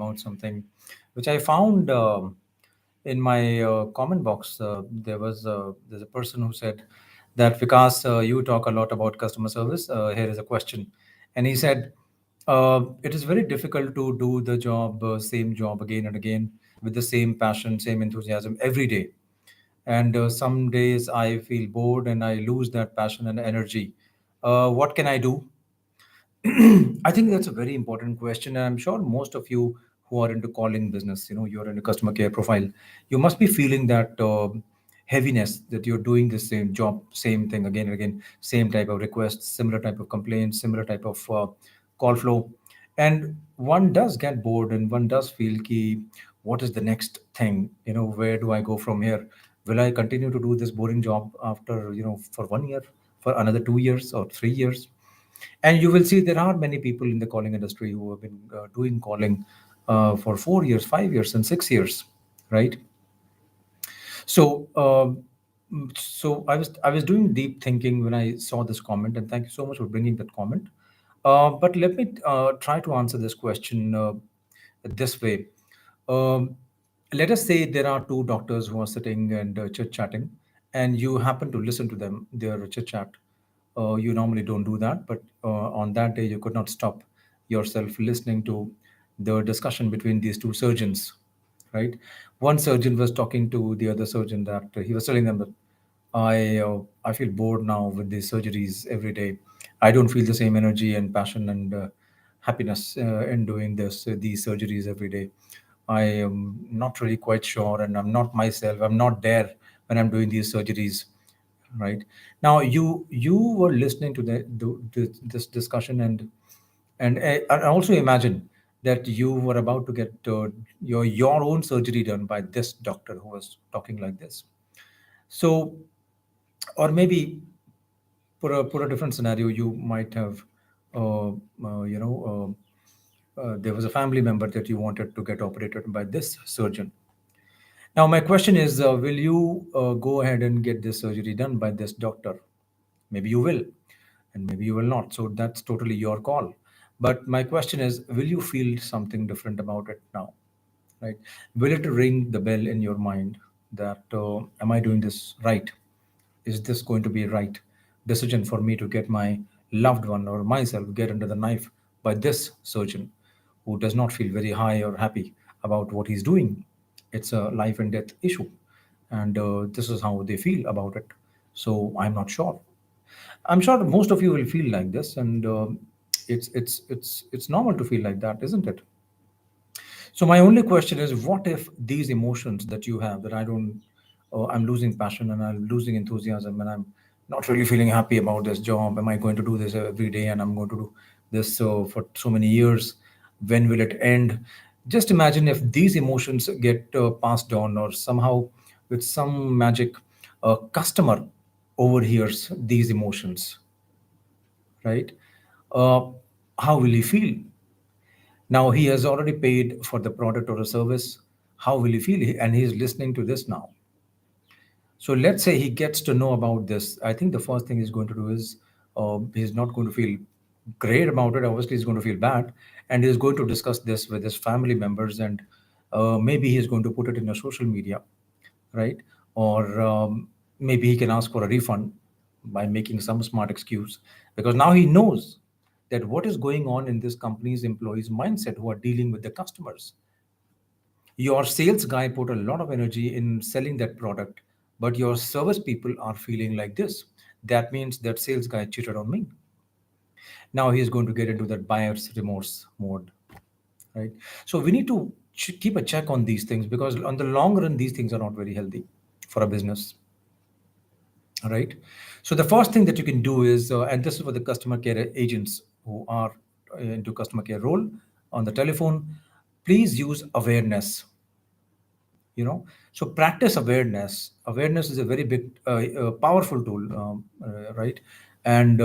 about something which I found in my comment box. There's a person who said that Vikas, you talk a lot about customer service. Here is a question, and he said it is very difficult to do the job, same job again and again with the same passion, same enthusiasm every day. And some days I feel bored and I lose that passion and energy. What can I do? I think that's a very important question, and I'm sure most of you who are into calling business, you're in a customer care profile, you must be feeling that heaviness that you're doing the same job, same thing again and again, same type of requests, similar type of complaints, similar type of call flow, and one does get bored, and one does feel ki, what is the next thing? Where do I go from here? Will I continue to do this boring job after for 1 year, for another 2 years or 3 years? And you will see there are many people in the calling industry who have been doing calling for 4 years, 5 years, and 6 years, right? So, so I was doing deep thinking when I saw this comment, and thank you so much for bringing that comment. But let me try to answer this question this way. Um, Let us say there are two doctors who are sitting and chit chatting, and you happen to listen to them, their chit chat. You normally don't do that, but on that day, you could not stop yourself listening to the discussion between these two surgeons, right? One surgeon was talking to the other surgeon that he was telling them that I feel bored now with these surgeries every day. I don't feel the same energy and passion and happiness in doing these surgeries every day. I am not really quite sure, and I'm not myself. I'm not there when I'm doing these surgeries, right? Now you were listening to this discussion, and also imagine that you were about to get your own surgery done by this doctor who was talking like this. So, or maybe put a different scenario, you might have there was a family member that you wanted to get operated by this surgeon. Now my question is, will you go ahead and get this surgery done by this doctor? Maybe you will, and maybe you will not. So that's totally your call. But my question is, will you feel something different about it now? Right? Will it ring the bell in your mind that am I doing this right? Is this going to be a right decision for me to get my loved one or myself get under the knife by this surgeon who does not feel very high or happy about what he's doing? It's a life and death issue, and this is how they feel about it. So I'm not sure. I'm sure most of you will feel like this, and it's normal to feel like that, isn't it? So my only question is, what if these emotions that you have, that I don't, I'm losing passion and I'm losing enthusiasm and I'm not really feeling happy about this job. Am I going to do this every day and I'm going to do this for so many years? When will it end? Just imagine if these emotions get passed on, or somehow with some magic, a customer overhears these emotions, right? Uh, how will he feel? Now he has already paid for the product or a service. How will he feel? And he's listening to this now. So let's say he gets to know about this. I think the first thing he's going to do is he's not going to feel great about it. Obviously, he's going to feel bad, and he's going to discuss this with his family members, and maybe he's going to put it in a social media, right? Or maybe he can ask for a refund by making some smart excuse, because now he knows that what is going on in this company's employees' mindset who are dealing with the customers. Your sales guy put a lot of energy in selling that product, but your service people are feeling like this. That means that sales guy cheated on me. Now he is going to get into that buyer's remorse mode, right? So we need to keep a check on these things, because on the long run, these things are not very healthy for a business. All right. So the first thing that you can do is, and this is for the customer care agents who are into customer care role on the telephone, please use awareness. So practice awareness. Awareness is a very big, powerful tool, right? And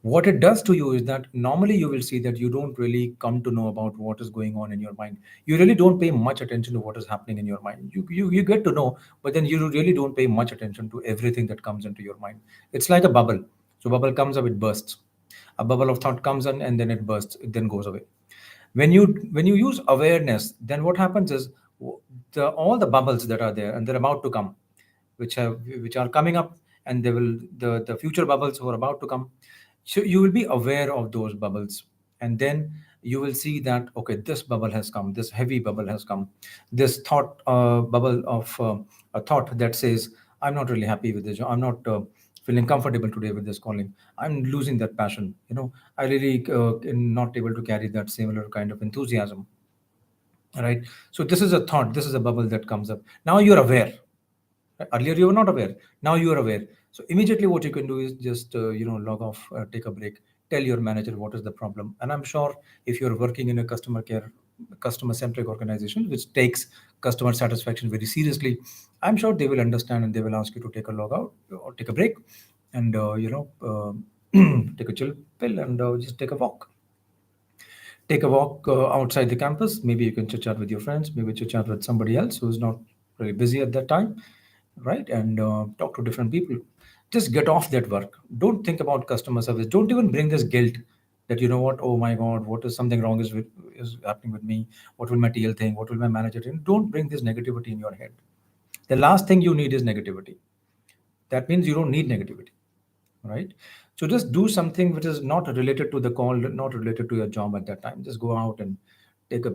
what it does to you is that normally you will see that you don't really come to know about what is going on in your mind. You really don't pay much attention to what is happening in your mind. You get to know, but then you really don't pay much attention to everything that comes into your mind. It's like a bubble. So bubble comes up, it bursts. A bubble of thought comes in, and then it bursts, it then goes away. When you use awareness, then what happens is all the bubbles that are there and they're about to come, which are coming up, and they will the future bubbles who are about to come. So you will be aware of those bubbles, and then you will see that, okay, this bubble has come, this heavy bubble has come, this thought bubble of a thought that says, I'm not really happy with this, I'm not feeling comfortable today with this calling, I'm losing that passion, I really am not able to carry that similar kind of enthusiasm, right? So this is a thought, this is a bubble that comes up. Now you're aware. Earlier you were not aware, now you are aware. So immediately what you can do is just log off, take a break, tell your manager what is the problem. And I'm sure if you're working in a customer centric organization which takes customer satisfaction very seriously, I'm sure they will understand and they will ask you to take a log out or take a break, and take a chill pill and just take a walk outside the campus. Maybe you can chit chat with your friends, maybe chit chat with somebody else who's not really busy at that time, right? And talk to different people. Just get off that work. Don't think about customer service. Don't even bring this guilt that, what, oh my God, what is something wrong is happening with me? What will my TL think? What will my manager think? Don't bring this negativity in your head. The last thing you need is negativity. That means you don't need negativity, right? So just do something which is not related to the call, not related to your job at that time. Just go out and take a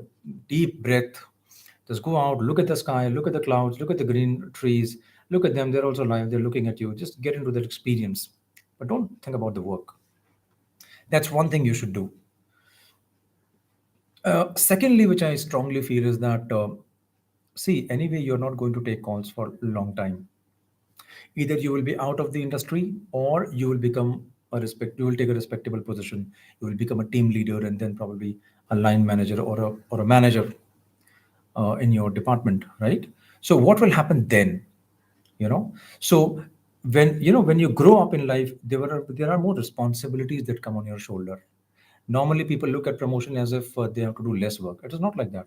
deep breath. Just go out, look at the sky, look at the clouds, look at the green trees, look at them. They're also alive, they're looking at you. Just get into that experience, but don't think about the work. That's one thing you should do. Secondly, which I strongly feel is that, see, anyway, you're not going to take calls for a long time. Either you will be out of the industry, or you will become you will take a respectable position. You will become a team leader, and then probably a line manager or a manager in your department, right? So what will happen then? So when you grow up in life, there are more responsibilities that come on your shoulder. Normally people look at promotion as if they have to do less work. It is not like that.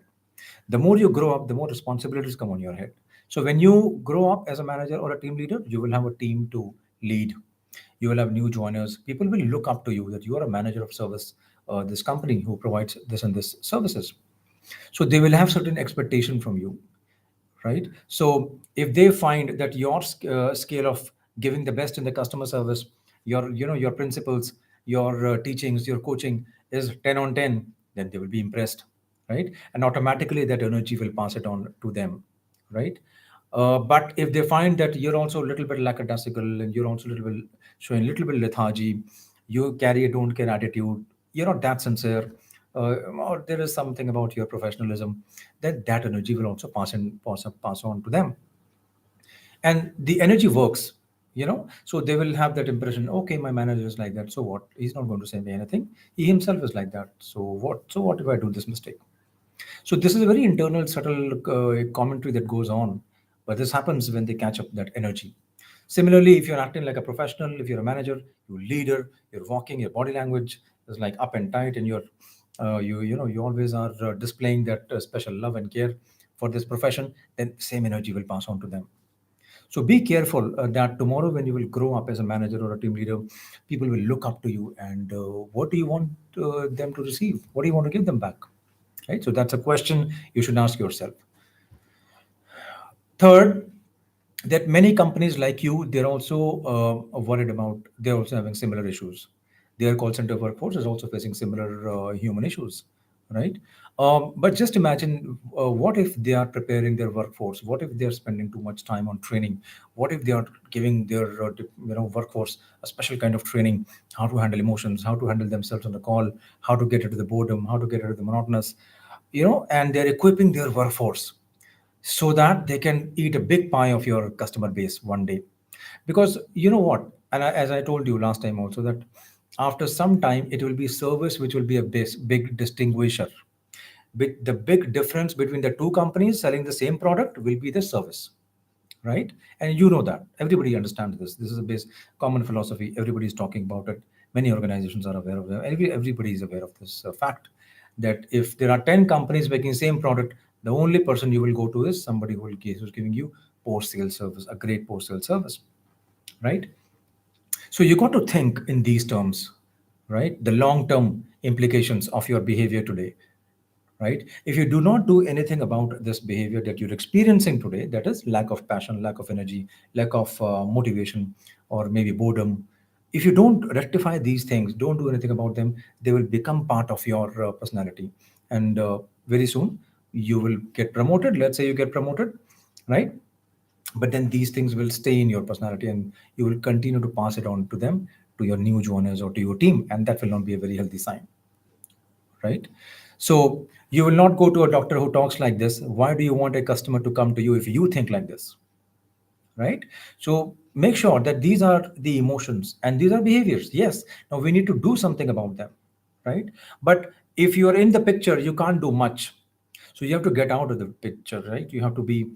The more you grow up, the more responsibilities come on your head. So when you grow up as a manager or a team leader, you will have a team to lead. You will have new joiners. People will look up to you that you are a manager of service, this company who provides this and this services. So they will have certain expectation from you, right? So if they find that your scale of giving the best in the customer service, your principles, your teachings, your coaching is 10 on 10, then they will be impressed, right? And automatically that energy will pass it on to them, right? But if they find that you're also a little bit lackadaisical, and you're also a little bit showing a little bit lethargy, you carry a don't care attitude, you're not that sincere, or there is something about your professionalism, then that energy will also pass on to them. And the energy works, so they will have that impression, okay, my manager is like that, so what, he's not going to say me anything, he himself is like that, so what if I do this mistake? So this is a very internal, subtle commentary that goes on, but this happens when they catch up that energy. Similarly, if you're acting like a professional, if you're a manager, you're a leader, you're walking, your body language is like up and tight, and you always are displaying that special love and care for this profession, then same energy will pass on to them. So be careful that tomorrow when you will grow up as a manager or a team leader, people will look up to you, and what do you want them to receive? What do you want to give them back? Right. So that's a question you should ask yourself. Third, that many companies like you, they're also worried about, they're also having similar issues. Their call center workforce is also facing similar human issues, right? But just imagine, what if they are preparing their workforce? What if they are spending too much time on training? What if they are giving their workforce a special kind of training, how to handle emotions, how to handle themselves on the call, how to get into the boredom, how to get into the monotonous, and they're equipping their workforce so that they can eat a big pie of your customer base one day. Because you know what, and as I told you last time also, that after some time it will be service which will be a big distinguisher. The big difference between the two companies selling the same product will be the service, right? And you know that everybody understands this. This is a base common philosophy. Everybody is talking about it. Many organizations are aware of it. Everybody is aware of this fact, that if there are 10 companies making same product, the only person you will go to is somebody who's giving you post sale service, a great post sale service, right? So you got to think in these terms, right? The long term implications of your behavior today. right? If you do not do anything about this behavior that you're experiencing today, that is lack of passion, lack of energy, lack of motivation, or maybe boredom, if you don't rectify these things, don't do anything about them, they will become part of your personality. And very soon you will get promoted. Let's say you get promoted, right? But then these things will stay in your personality, and you will continue to pass it on to them, to your new joiners or to your team, and that will not be a very healthy sign, right? So you will not go to a doctor who talks like this. Why do you want a customer to come to you if you think like this, right? So make sure that these are the emotions and these are behaviors. Yes, now we need to do something about them, right? But if you are in the picture, you can't do much. So you have to get out of the picture, right? You have to be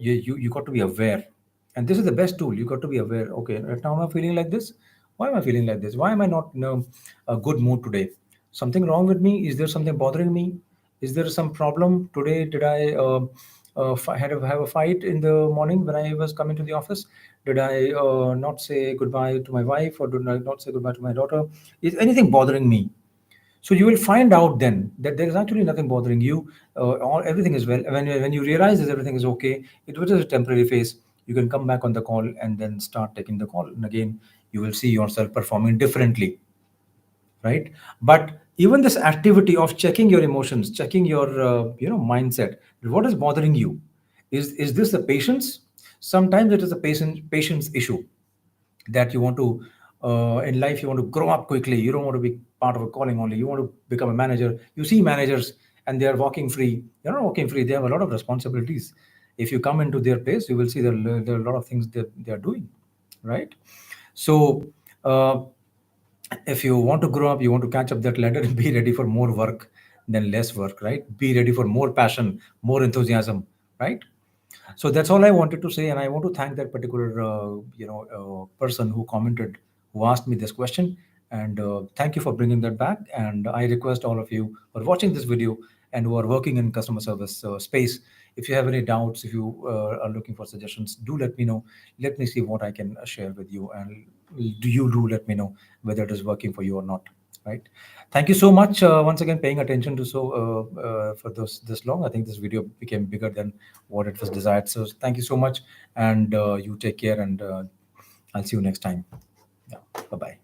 you got to be aware. And this is the best tool. You got to be aware. Okay, right now I'm feeling like this. Why am I feeling like this? Why am I not in a good mood today? Something wrong with me? Is there something bothering me? Is there some problem today? Did I have a fight in the morning when I was coming to the office? Did I not say goodbye to my wife, or did I not say goodbye to my daughter? Is anything bothering me? So you will find out then that there is actually nothing bothering you. All everything is well. When you realize that everything is okay, it was just a temporary phase. You can come back on the call and then start taking the call. And again, you will see yourself performing differently, right? But even this activity of checking your emotions, checking your mindset, what is bothering you? Is this the patience? Sometimes it is a patience issue, that you want to in life, you want to grow up quickly. You don't want to be part of a calling only. You want to become a manager. You see managers and they are walking free. They're not walking free, they have a lot of responsibilities. If you come into their place, you will see there are a lot of things that they are doing, right? So uh, if you want to grow up, you want to catch up that ladder, be ready for more work than less work, right? Be ready for more passion, more enthusiasm, right? So that's all I wanted to say, and I want to thank that particular person who commented, who asked me this question, and thank you for bringing that back. And I request all of you who are watching this video and who are working in customer service space, if you have any doubts, if you are looking for suggestions, do let me know. Let me see what I can share with you, and do let me know whether it is working for you or not. Right? Thank you so much once again paying attention to for this long. I think this video became bigger than what it was desired. So thank you so much, and you take care, and I'll see you next time. Yeah, bye bye.